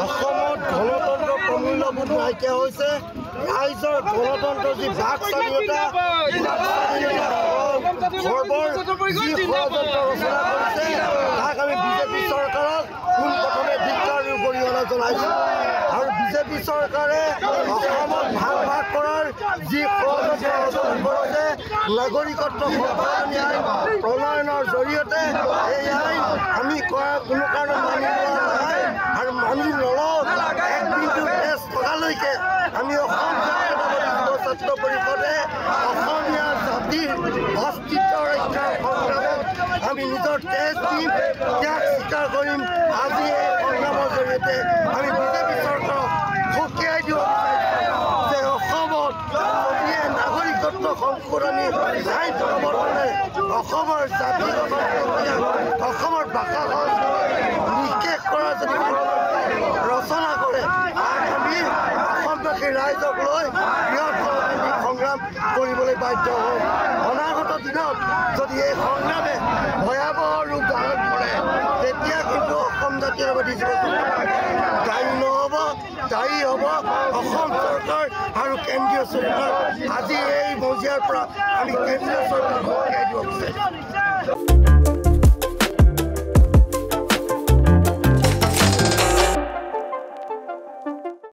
অসমত গণতন্ত্ৰ প্ৰমূল্যবোধ নাইকিয়া হৈছে ৰাইজৰ গণতন্ত্ৰ যি ভাগ স্বাধীনতা সৰ্বৰ যি ষড়যন্ত্ৰ ৰচনা কৰিছে তাক আমি বিজেপি চৰকাৰক পোনপ্ৰথমে ধিক্কাৰ অৰিহণা জনাইছোঁ আৰু বিজেপি চৰকাৰে অসমত ভাগ ভাগ কৰাৰ যি ষড়যন্ত্ৰ ৰচনা কৰিছে নাগৰিকত্ব সংশোধনী আইন প্ৰণয়নৰ জৰিয়তে এই আইন আমি কৰা কোনো কাৰণত মানি লোৱা নহয় আৰু মানি নলওঁ একদিনটো পেচ থকালৈকে আমি অসম জাতীয়তাবাদী যুৱ ছাত্ৰ পৰিষদে অসমীয়া জাতিৰ অস্তিত্ব ৰক্ষাৰ সংগ্ৰামত আমি নিজৰ তেজ দিম ত্যাগ স্বীকাৰ কৰিম আজি এই সংগ্ৰামৰ জৰিয়তে আমি বিজেপি চৰকাৰক সকীয়াই দিব বিচাৰিছোঁ যে অসমত যদিয়ে নাগৰিকত্ব সংশোধনী আইন প্ৰৱৰ্তনে অসমৰ জাতিগত অসমৰ ভাষা নিষেধ কৰা যদি ৰচনা কৰে আমি অসমবাসী ৰাইজক লৈ বৃহৎ সংগ্ৰাম কৰিবলৈ বাধ্য হ'ম অনাগত দিনত যদি এই সংগ্ৰামে ভয়াৱহ ৰূপ ধাৰণ কৰে তেতিয়া কিন্তু অসম জাতীয়তাবাদী যুৱ দায়ী নহ'ব দায়ী হ'ব অসম চৰকাৰ আৰু কেন্দ্ৰীয় চৰকাৰ আজি এই মজিয়াৰ পৰা আমি কেন্দ্ৰীয় চৰকাৰক উলিয়াই দিব বিচাৰিছোঁ